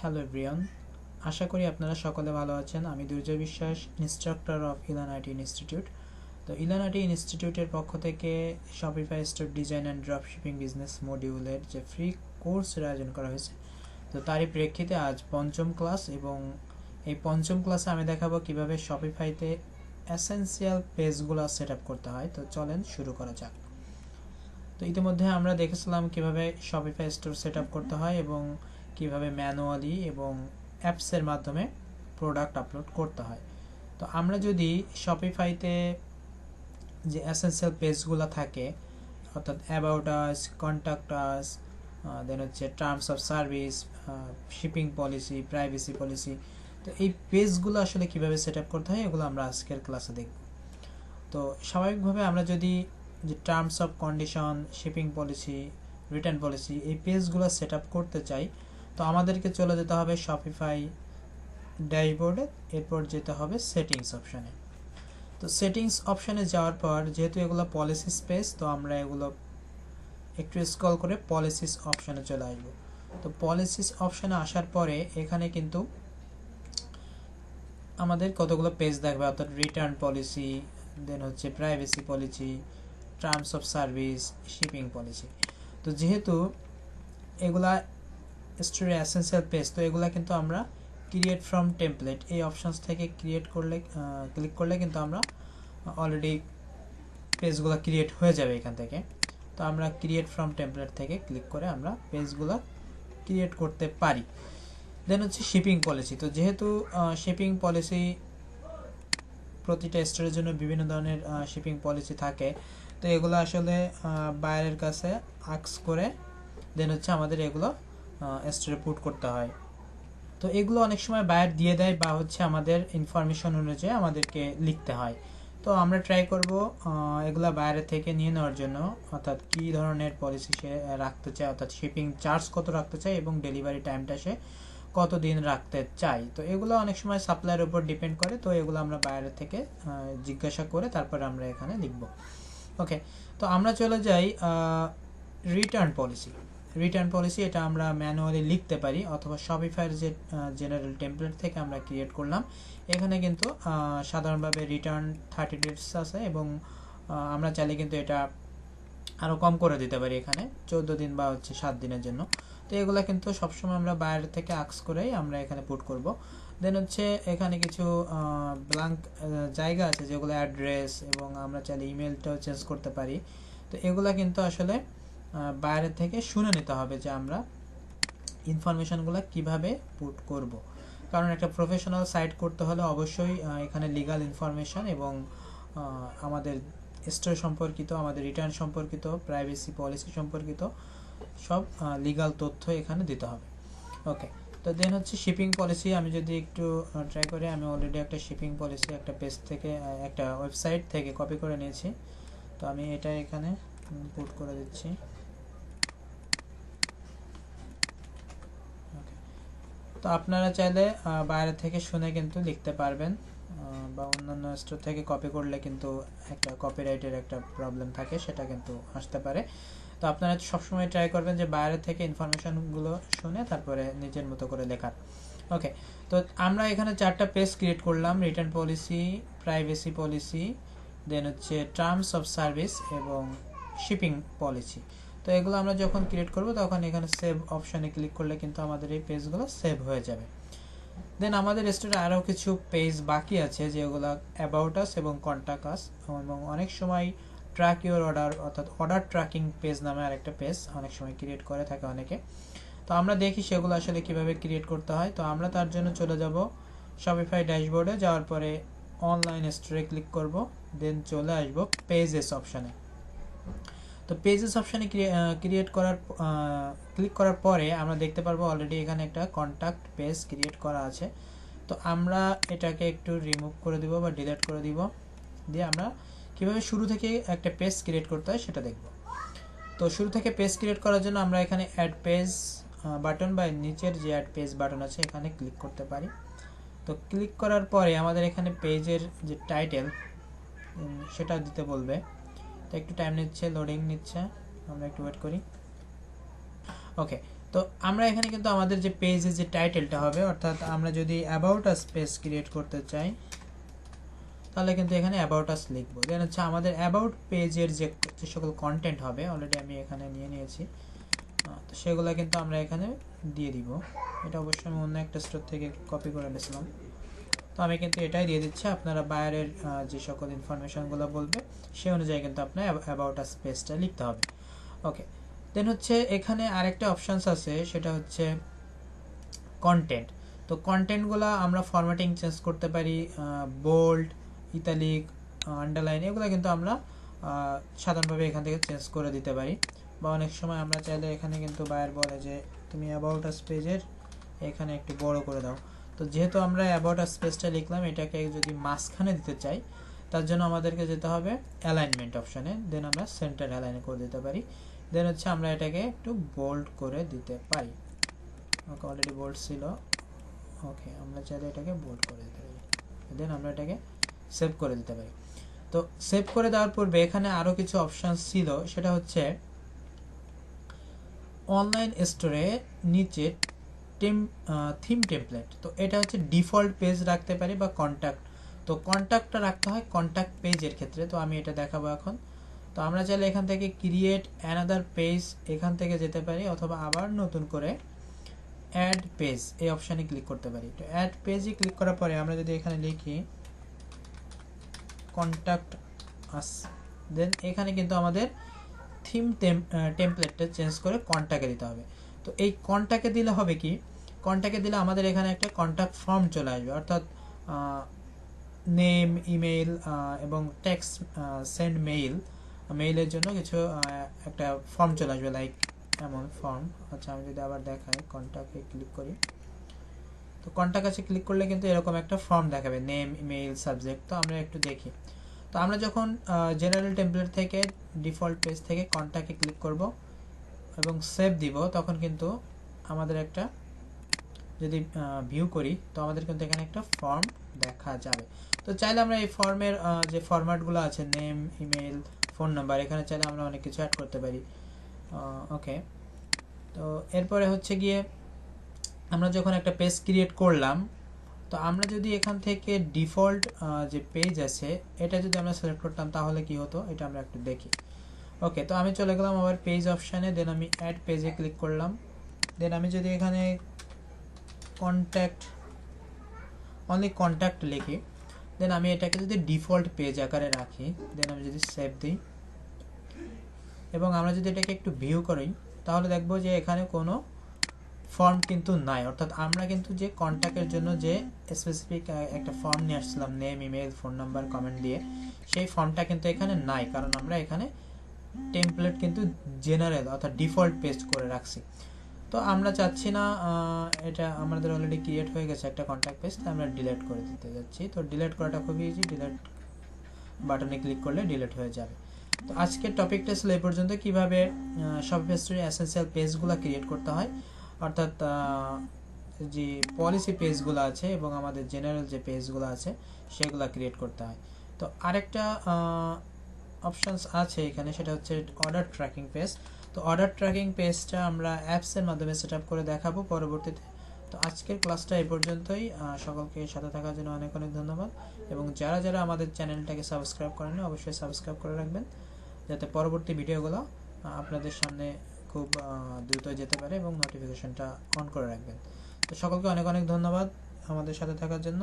Hello everyone, আশা করি আপনারা সকলে ভালো আছেন। আমি দুর্জয় বিশ্বাস, ইনস্ট্রাক্টর অফ ইলান আইটি ইনস্টিটিউট। তো ইলান আইটি ইনস্টিটিউটের পক্ষ থেকে Shopify store design and dropshipping business মডিউলের যে ফ্রি কোর্সের আয়োজন করা হয়েছে, তো তারই প্রেক্ষিতে আজ পঞ্চম ক্লাস, এবং এই পঞ্চম ক্লাসে আমি দেখাবো কিভাবে শপিফাইতে এসেনশিয়াল পেজগুলো সেট আপ করতে হয়। তো চলেন শুরু করা যাক। তো ইতিমধ্যে আমরা দেখেছিলাম কিভাবে শপিফাই স্টোর সেট আপ করতে হয় এবং কিভাবে ম্যানুয়ালি এবং অ্যাপসের মাধ্যমে প্রোডাক্ট আপলোড করতে হয়। তো আমরা যদি শপিফাইতে যে এসেনশিয়াল পেজগুলো থাকে, অর্থাৎ অ্যাবাউট আস, কন্ট্যাক্ট আস, দেন হচ্ছে terms of service, shipping policy, privacy policy, তো এই পেজগুলো আসলে কিভাবে সেট আপ করতে হয় এগুলো আমরা আজকের ক্লাসে দেখব। তো স্বাভাবিকভাবে আমরা যদি যে terms of condition, shipping policy, return policy, এই পেজগুলো সেট আপ করতে চাই, তো আমাদেরকে চলে যেতে হবে শপিফাই ড্যাশবোর্ডে, এরপর যেতে হবে সেটিংস অপশানে। তো সেটিংস অপশানে যাওয়ার পর যেহেতু এগুলো পলিসি স্পেস, তো আমরা এগুলো একটু স্ক্রল করে পলিসিস অপশানে চলে আসবো। তো পলিসিস অপশানে আসার পরে এখানে কিন্তু আমাদের কতগুলো পেজ দেখবে, অর্থাৎ রিটার্ন পলিসি, দেন হচ্ছে privacy policy, terms of service, shipping policy. তো যেহেতু এগুলা স্টোরে এসেনশিয়াল পেজ, তো এগুলা কিন্তু আমরা ক্রিয়েট ফ্রম টেমপ্লেট এই অপশনস থেকে ক্রিয়েট করলে, ক্লিক করলে কিন্তু আমরা অলরেডি পেজগুলো ক্রিয়েট হয়ে যাবে এখান থেকে। তো আমরা ক্রিয়েট ফ্রম টেমপ্লেট থেকে ক্লিক করে আমরা পেজগুলো ক্রিয়েট করতে পারি। দেন হচ্ছে শিপিং পলিসি। তো যেহেতু শিপিং পলিসি প্রতিটা স্টোরের জন্য বিভিন্ন ধরনের শিপিং পলিসি থাকে, তো এগুলো আসলে বাইরের কাছে আক্স করে দেন হচ্ছে আমাদের এগুলো স্টোরে পুট করতে হয়। তো এগুলো অনেক সময় বায়ার দিয়ে দেয় বা হচ্ছে আমাদের ইনফরমেশন অনুযায়ী আমাদেরকে লিখতে হয়। তো আমরা ট্রাই করব এগুলা বাইরের থেকে নিয়ে নেওয়ার জন্য, অর্থাৎ কী ধরনের পলিসি সে রাখতে চায়, অর্থাৎ শিপিং চার্জ কত রাখতে চায় এবং ডেলিভারি টাইমটা সে কতদিন রাখতে চাই। তো এগুলো অনেক সময় সাপ্লাইয়ের উপর ডিপেন্ড করে, তো এগুলো আমরা বাইরে থেকে জিজ্ঞাসা করে তারপরে আমরা এখানে লিখব। ওকে, তো আমরা চলে যাই রিটার্ন পলিসি। রিটার্ন পলিসি এটা আমরা ম্যানুয়ালি লিখতে পারি, অথবা শপিফাইয়ের যে জেনারেল টেমপ্লেট থেকে আমরা ক্রিয়েট করলাম, এখানে কিন্তু সাধারণভাবে রিটার্ন 30 ডেজ আছে, এবং আমরা চাইলে কিন্তু এটা আরও কম করে দিতে পারি, এখানে 14 দিন বা হচ্ছে 7 দিনের জন্য। তো এগুলো কিন্তু সবসময় আমরা বাইরে থেকে আক্স করেই আমরা এখানে পুট করব। দেন হচ্ছে এখানে কিছু ব্ল্যাঙ্ক জায়গা আছে যেগুলো অ্যাড্রেস, এবং আমরা চাইলে ইমেলটাও চেঞ্জ করতে পারি। তো এগুলা কিন্তু আসলে বাইরে থেকে শুনে নিতে হবে যে আমরা ইনফরমেশনগুলো কিভাবে পুট করব, কারণ একটা প্রফেশনাল সাইট করতে হলে অবশ্যই এখানে লিগাল ইনফরমেশন এবং আমাদের স্টোর সম্পর্কিত, আমাদের রিটার্ন সম্পর্কিত, প্রাইভেসি পলিসি সম্পর্কিত সব লিগাল তথ্য এখানে দিতে হবে। ওকে, তো দেন হচ্ছে শিপিং পলিসি। আমি যদি একটু ট্রাই করি, আমি অলরেডি একটা শিপিং পলিসি একটা পেজ থেকে, একটা ওয়েবসাইট থেকে কপি করে নিয়েছি। তো আমি এটা এখানে পুট করে দিচ্ছি। তো আপনারা চাইলে বাইরে থেকে শুনে কিন্তু লিখতে পারবেন, বা অন্যান্য স্টোর থেকে কপি করলে কিন্তু একটা কপিরাইটের একটা প্রবলেম থাকে, সেটা কিন্তু আসতে পারে। তো আপনারা সবসময় ট্রাই করবেন যে বাইরে থেকে ইনফরমেশনগুলো শুনে তারপরে নিজের মতো করে লেখার। ওকে, তো আমরা এখানে 4টা পেজ ক্রিয়েট করলাম: রিটার্ন পলিসি, প্রাইভেসি পলিসি, দেন হচ্ছে টার্মস অফ সার্ভিস এবং শিপিং পলিসি। তো এগুলো আমরা যখন ক্রিয়েট করব তখন এখানে সেভ অপশানে ক্লিক করলে কিন্তু আমাদের এই পেজগুলো সেভ হয়ে যাবে। দেন আমাদের স্টোরে আরও কিছু পেজ বাকি আছে, যেগুলো অ্যাবাউট আস এবং কন্ট্যাক্ট আস, এবং অনেক সময় ট্র্যাক ইউর অর্ডার, অর্থাৎ অর্ডার ট্র্যাকিং পেজ নামে আরেকটা পেজ অনেক সময় ক্রিয়েট করে থাকে অনেকে। তো আমরা দেখি সেগুলো আসলে কিভাবে ক্রিয়েট করতে হয়। তো আমরা তার জন্য চলে যাব শপিফাই ড্যাশবোর্ডে, যাওয়ার পরে অনলাইন স্টোরে ক্লিক করব, দেন চলে আসব পেজেস অপশানে। তো পেজেস অপশানে ক্লিক করার পরে আমরা দেখতে পারবো অলরেডি এখানে একটা কন্ট্যাক্ট পেজ ক্রিয়েট করা আছে। তো আমরা এটাকে একটু রিমুভ করে দিব বা ডিলিট করে দিব, দিয়ে আমরা কিভাবে শুরু থেকে একটা পেজ ক্রিয়েট করতে হয় সেটা দেখব। তো শুরু থেকে পেজ ক্রিয়েট করার জন্য আমরা এখানে অ্যাড পেজ বাটন বা নিচের যে অ্যাড পেজ বাটন আছে এখানে ক্লিক করতে পারি। তো ক্লিক করার পরে আমাদের এখানে পেজের যে টাইটেল সেটা দিতে বলবে। তো একটু টাইম নিচ্ছে, লোডিং নিচ্ছে, আমরা একটু ওয়েট করি। ওকে, তো আমরা এখানে কিন্তু আমাদের যে পেজের যে টাইটেলটা হবে, অর্থাৎ আমরা যদি অ্যাবাউট আস পেজ ক্রিয়েট করতে চাই তাহলে কিন্তু এখানে অ্যাবাউট আস লিখবো। দেন হচ্ছে আমাদের অ্যাবাউট পেজের যে সকল কন্টেন্ট হবে, অলরেডি আমি এখানে নিয়ে নিয়েছি, তো সেগুলো কিন্তু আমরা এখানে দিয়ে দিব। এটা অবশ্যই আমি অন্য একটা স্টোর থেকে কপি করে নিয়েছিলাম, তো আমি কিন্তু এটাই দিয়ে দিচ্ছি। আপনারা বায়ারের যে সকল ইনফরমেশনগুলো বলবে সেই অনুযায়ী কিন্তু আপনার অ্যাবাউট আস পেজটা লিখতে হবে। ওকে, দেন হচ্ছে এখানে আরেকটা অপশানস আছে, সেটা হচ্ছে কন্টেন্ট। তো কন্টেন্টগুলো আমরা ফরম্যাটিং চেঞ্জ করতে পারি, বোল্ড, ইতালিক, আন্ডারলাইন, এগুলো কিন্তু আমরা সাধারণভাবে এখান থেকে চেঞ্জ করে দিতে পারি। বা অনেক সময় আমরা চাইলে এখানে কিন্তু বায়ার বলে যে তুমি অ্যাবাউট আস পেজের এখানে একটু বড় করে দাও। তো যেহেতু আমরা অ্যাবাউট আস পেজটা লিখলাম, এটাকে যদি মাঝখানে দিতে চাই তার জন্য আমাদেরকে যেতে হবে অ্যালাইনমেন্ট অপশানে, দেন আমরা সেন্টার অ্যালাইন করে দিতে পারি। দেন হচ্ছে আমরা এটাকে একটু বোল্ড করে দিতে পারি। ওকে, অলরেডি বোল্ড ছিল। ওকে, আমরা চাইলে এটাকে বোল্ড করে দিতে পারি, দেন আমরা এটাকে সেভ করে দিতে পারি। তো সেভ করে দেওয়ার পূর্বে এখানে আরও কিছু অপশান ছিল, সেটা হচ্ছে অনলাইন স্টোরে নিচে থিম টেমপ্লেট। তো এটা হচ্ছে ডিফল্ট পেজ রাখতে পারি বা কন্ট্যাক্ট। তো কন্ট্যাক্টটা রাখতে হয় কন্ট্যাক্ট পেজের ক্ষেত্রে, তো আমি এটা দেখাবো এখন। তো আমরা চাইলে এখান থেকে ক্রিয়েট অ্যানাদার পেজ এখান থেকে যেতে পারি, অথবা আবার নতুন করে অ্যাড পেজ এই অপশানে ক্লিক করতে পারি। তো অ্যাড পেজে ক্লিক করার পরে আমরা যদি এখানে লিখি কন্ট্যাক্ট আস, দেন এখানে কিন্তু আমাদের থিম টেমপ্লেটটা চেঞ্জ করে কন্ট্যাক্টে দিতে হবে। তো এই কন্ট্যাক্টে দিলে হবে কি, কন্ট্যাক্টে দিলে আমাদের এখানে একটা কন্ট্যাক্ট ফর্ম চলে আসবে, অর্থাৎ নেম, ইমেইল এবং টেক্সট সেন্ড মেইলের জন্য কিছু একটা ফর্ম চলে আসবে, লাইক এমন ফর্ম। আচ্ছা, আমি যদি আবার দেখাই, কন্ট্যাক্টে ক্লিক করি, তো কন্ট্যাক্ট আছে ক্লিক করলে কিন্তু এরকম একটা ফর্ম দেখাবে, নেম, ইমেইল, সাবজেক্ট। তো আমরা একটু দেখি। তো আমরা যখন জেনারেল টেমপ্লেট থেকে ডিফল্ট পেজ থেকে কন্ট্যাক্টে ক্লিক করব এবং সেভ দিব, তখন কিন্তু আমাদের একটা যদি ভিউ করি, তো আমাদের কিন্তু এখানে একটা ফর্ম দেখা যাবে। তো চাইলে আমরা এই ফর্মের যে ফরম্যাটগুলো আছে, নেম, ইমেইল, ফোন নাম্বার, এখানে চাইলে আমরা অনেক কিছু অ্যাড করতে পারি। ওকে, তো এরপরে হচ্ছে গিয়ে আমরা যখন একটা পেজ ক্রিয়েট করলাম, তো আমরা যদি এখান থেকে ডিফল্ট যে পেজ আছে এটা যদি আমরা সিলেক্ট করতাম তাহলে কি হতো, এটা আমরা একটু দেখি। ওকে, তো আমি চলে গেলাম আবার পেজ অপশানে, দেন আমি অ্যাড পেজে ক্লিক করলাম। দেন আমি যদি এখানে অনলি কন্ট্যাক্ট লিখি, দেন আমি এটাকে যদি ডিফল্ট পেজ আকারে রাখি, দেন আমি যদি সেভ দিই এবং আমরা যদি এটাকে একটু ভিউ করি, তাহলে দেখবো যে এখানে কোনো ফর্ম কিন্তু নাই। অর্থাৎ আমরা কিন্তু যে কন্ট্যাক্টের জন্য যে স্পেসিফিক একটা ফর্ম নিয়ে আসছিলাম, name, email, phone number, comment দিয়ে, সেই ফর্মটা কিন্তু এখানে নাই, কারণ আমরা এখানে টেমপ্লেট কিন্তু জেনারেল অর্থাৎ ডিফল্ট পেজ করে রাখছি। তো আমরা চাচ্ছি না, এটা আমাদের অলরেডি ক্রিয়েট হয়ে গেছে একটা কন্ট্যাক্ট পেজ, তাই আমরা ডিলিট করে দিতে যাচ্ছি। তো ডিলিট করাটা খুবই ইজি, ডিলিট বাটনে ক্লিক করলে ডিলিট হয়ে যাবে। তো আজকের টপিকটা ছিল এই পর্যন্ত, কিভাবে শপিফাই স্টোরে এসেনশিয়াল পেজগুলো ক্রিয়েট করতে হয়, অর্থাৎ যে পলিসি পেজগুলো আছে এবং আমাদের জেনারেল যে পেজগুলো আছে সেগুলো ক্রিয়েট করতে হয়। তো আরেকটা অপশানস আছে এখানে, সেটা হচ্ছে অর্ডার ট্র্যাকিং পেজ। তো অর্ডার ট্র্যাকিং পেজটা আমরা অ্যাপসের মাধ্যমে সেট আপ করে দেখাবো পরবর্তীতে। তো আজকের ক্লাসটা এই পর্যন্তই। সকলকে সাথে থাকার জন্য অনেক অনেক ধন্যবাদ, এবং যারা যারা আমাদের চ্যানেলটাকে সাবস্ক্রাইব করেননি অবশ্যই সাবস্ক্রাইব করে রাখবেন, যাতে পরবর্তী ভিডিওগুলো আপনাদের সামনে খুব দ্রুত যেতে পারে, এবং নোটিফিকেশনটা অন করে রাখবেন। তো সকলকে অনেক অনেক ধন্যবাদ আমাদের সাথে থাকার জন্য।